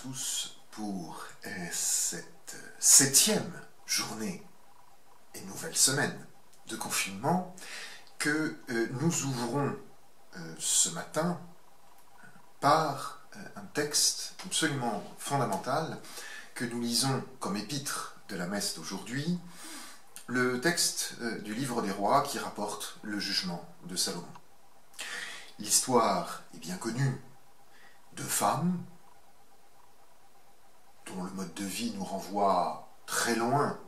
tous pour cette 7e journée et nouvelle semaine de confinement que nous ouvrons ce matin par un texte absolument fondamental que nous lisons comme épître de la messe d'aujourd'hui, le texte du livre des rois qui rapporte le jugement de Salomon. L'histoire est bien connue de femmes dont le mode de vie nous renvoie très loin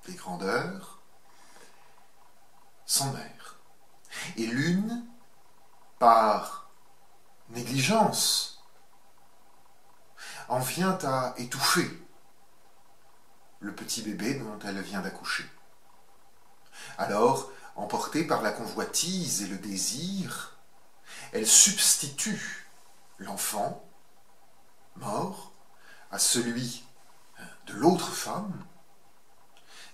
des grandeurs, sans mère. Et l'une, par négligence, en vient à étouffer le petit bébé dont elle vient d'accoucher. Alors, emportée par la convoitise et le désir, elle substitue l'enfant mort à celui de l'autre femme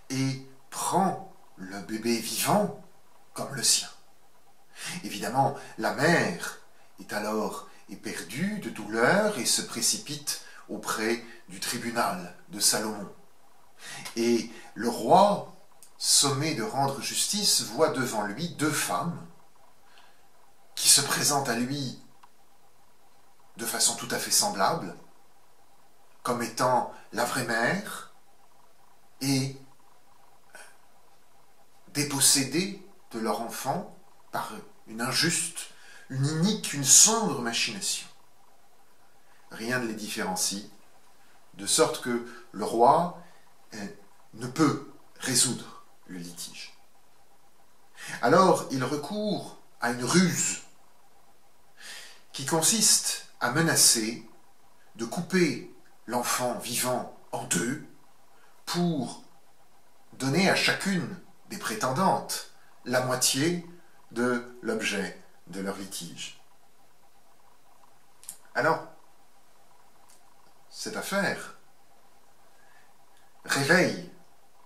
et prend le bébé vivant comme le sien. Évidemment, la mère est alors éperdue de douleur et se précipite auprès du tribunal de Salomon. Et le roi, sommé de rendre justice, voit devant lui deux femmes qui se présentent à lui de façon tout à fait semblable, comme étant la vraie mère et dépossédée de leur enfant par une injuste, une inique, une sombre machination. Rien ne les différencie, de sorte que le roi ne peut résoudre le litige. Alors il recourt à une ruse qui consiste à menacer de couper l'enfant vivant en deux pour donner à chacune des prétendantes la moitié de l'objet de leur litige. Alors, cette affaire réveille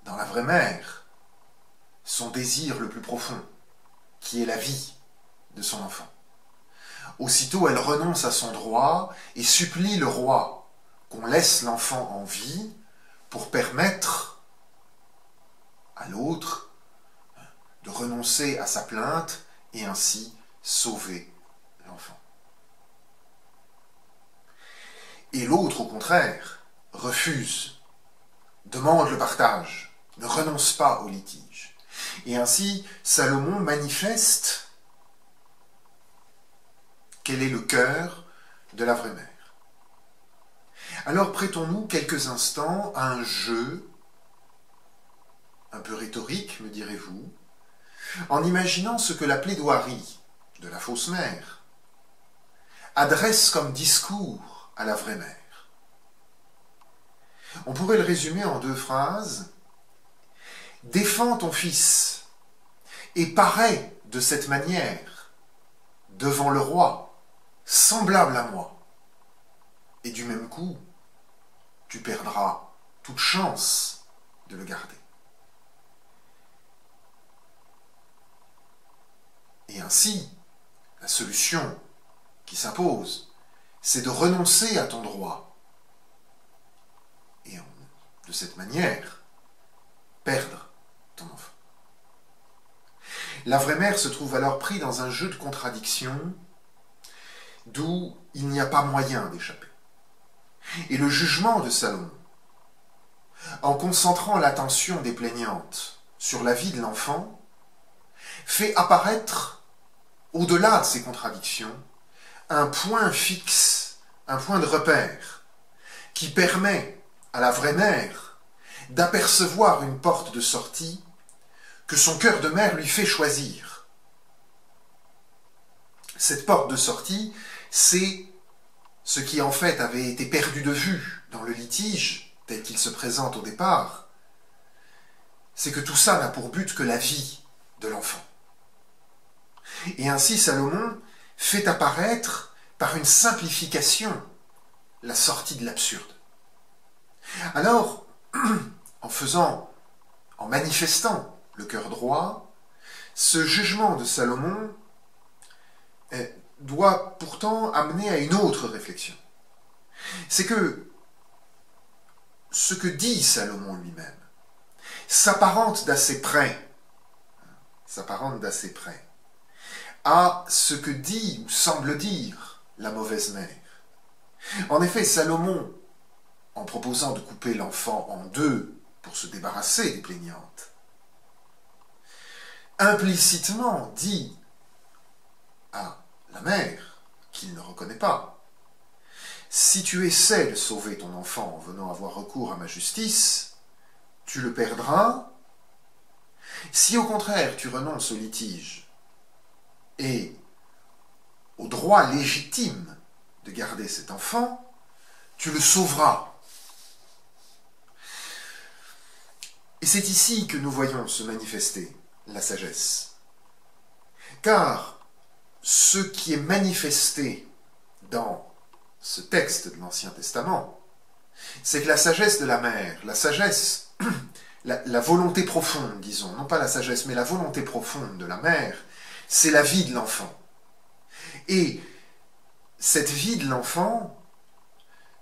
dans la vraie mère son désir le plus profond, qui est la vie de son enfant. Aussitôt, elle renonce à son droit et supplie le roi qu'on laisse l'enfant en vie pour permettre à l'autre de renoncer à sa plainte et ainsi sauver l'enfant. Et l'autre, au contraire, refuse, demande le partage, ne renonce pas au litige. Et ainsi, Salomon manifeste quel est le cœur de la vraie mère. Alors prêtons-nous quelques instants à un jeu, un peu rhétorique, me direz-vous, en imaginant ce que la plaidoirie de la fausse mère adresse comme discours à la vraie mère. On pourrait le résumer en deux phrases. Défends ton fils et parais de cette manière devant le roi, semblable à moi. Et du même coup, tu perdras toute chance de le garder. Et ainsi, la solution qui s'impose, c'est de renoncer à ton droit. Et de cette manière, perdre ton enfant. La vraie mère se trouve alors prise dans un jeu de contradictions d'où il n'y a pas moyen d'échapper. Et le jugement de Salomon, en concentrant l'attention des plaignantes sur la vie de l'enfant, fait apparaître, au-delà de ces contradictions, un point fixe, un point de repère, qui permet à la vraie mère d'apercevoir une porte de sortie que son cœur de mère lui fait choisir. Cette porte de sortie, c'est ce qui en fait avait été perdu de vue dans le litige, tel qu'il se présente au départ, c'est que tout ça n'a pour but que la vie de l'enfant. Et ainsi Salomon fait apparaître par une simplification la sortie de l'absurde. Alors, en manifestant le cœur droit, ce jugement de Salomon doit pourtant amener à une autre réflexion. c'est que ce que dit Salomon lui-même s'apparente d'assez près à ce que dit ou semble dire la mauvaise mère. En effet, Salomon, en proposant de couper l'enfant en deux pour se débarrasser des plaignantes, implicitement dit à la mère, qu'il ne reconnaît pas: si tu essaies de sauver ton enfant en venant avoir recours à ma justice, tu le perdras. Si au contraire tu renonces au litige et au droit légitime de garder cet enfant, tu le sauveras. Et c'est ici que nous voyons se manifester la sagesse. Car ce qui est manifesté dans ce texte de l'Ancien Testament, c'est que la sagesse de la mère, la sagesse, la volonté profonde, disons, non pas la sagesse, mais la volonté profonde de la mère, c'est la vie de l'enfant. Et cette vie de l'enfant,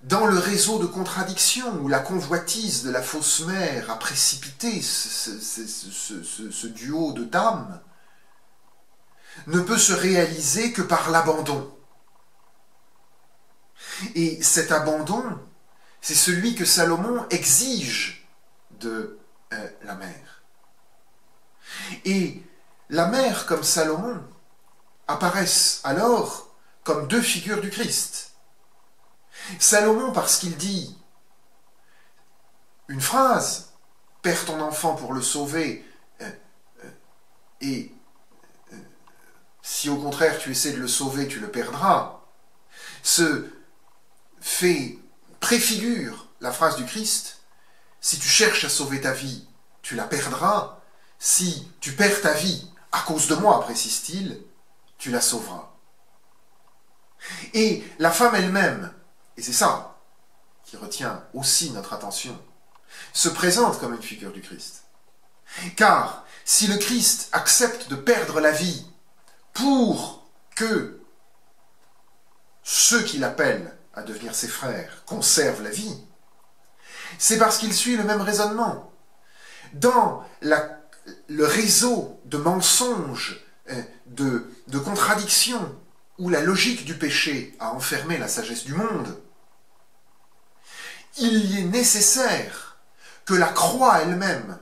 dans le réseau de contradictions où la convoitise de la fausse mère a précipité ce duo de dames, ne peut se réaliser que par l'abandon. Et cet abandon, c'est celui que Salomon exige de la mère. Et la mère comme Salomon apparaissent alors comme deux figures du Christ. Salomon parce qu'il dit une phrase: perds ton enfant pour le sauver, et si au contraire tu essaies de le sauver, tu le perdras, préfigure la phrase du Christ: si tu cherches à sauver ta vie, tu la perdras. Si tu perds ta vie à cause de moi, précise-t-il, tu la sauveras. Et la femme elle-même, et c'est ça qui retient aussi notre attention, se présente comme une figure du Christ. Car si le Christ accepte de perdre la vie pour que ceux qui l'appellent à devenir ses frères conservent la vie, c'est parce qu'il suit le même raisonnement. Dans le réseau de mensonges, de contradictions, où la logique du péché a enfermé la sagesse du monde, il y est nécessaire que la croix elle-même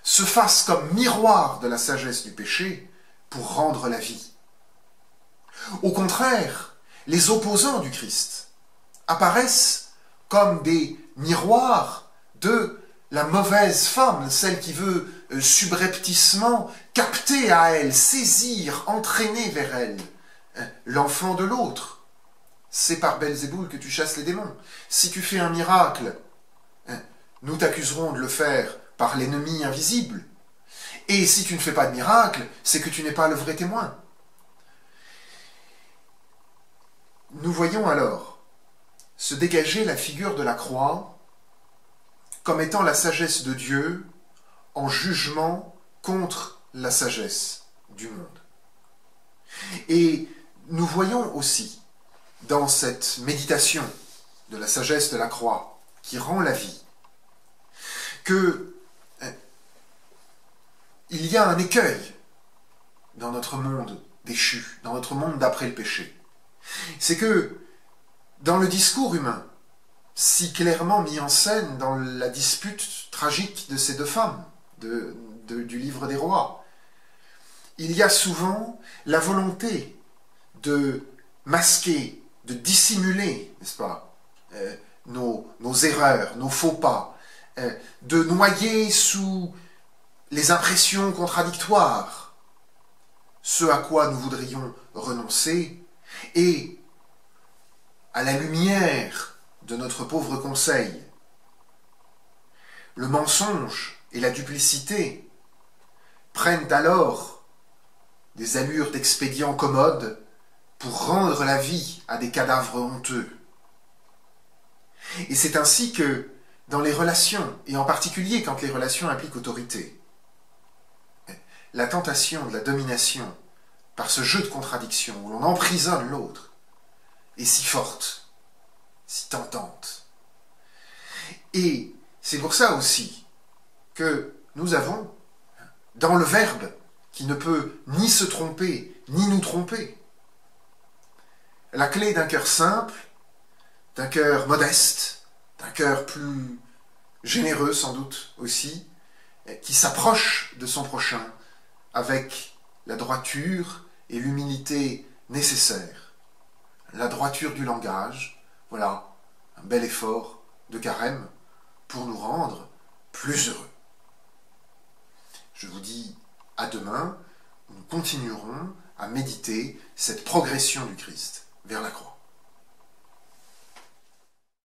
se fasse comme miroir de la sagesse du péché pour rendre la vie. Au contraire, les opposants du Christ apparaissent comme des miroirs de la mauvaise femme, celle qui veut subrepticement capter à elle, saisir, entraîner vers elle l'enfant de l'autre. C'est par Belzéboul que tu chasses les démons. Si tu fais un miracle, nous t'accuserons de le faire par l'ennemi invisible. Et si tu ne fais pas de miracle, c'est que tu n'es pas le vrai témoin. Nous voyons alors se dégager la figure de la croix comme étant la sagesse de Dieu en jugement contre la sagesse du monde. Et nous voyons aussi, dans cette méditation de la sagesse de la croix qui rend la vie, que il y a un écueil dans notre monde déchu, dans notre monde d'après le péché. C'est que dans le discours humain, si clairement mis en scène dans la dispute tragique de ces deux femmes du livre des rois, il y a souvent la volonté de masquer, de dissimuler, n'est-ce pas, nos erreurs, nos faux pas, de noyer sous les impressions contradictoires ce à quoi nous voudrions renoncer, et à la lumière de notre pauvre conseil, le mensonge et la duplicité prennent alors des allures d'expédients commodes pour rendre la vie à des cadavres honteux. Et c'est ainsi que, dans les relations, et en particulier quand les relations impliquent autorité, la tentation de la domination par ce jeu de contradictions où l'on emprisonne l'autre est si forte si tentante. Et c'est pour ça aussi que nous avons, dans le Verbe, qui ne peut ni se tromper, ni nous tromper, la clé d'un cœur simple, d'un cœur modeste, d'un cœur plus généreux sans doute aussi, qui s'approche de son prochain avec la droiture et l'humilité nécessaires. La droiture du langage, voilà un bel effort de Carême pour nous rendre plus heureux. Je vous dis à demain, où nous continuerons à méditer cette progression du Christ vers la croix.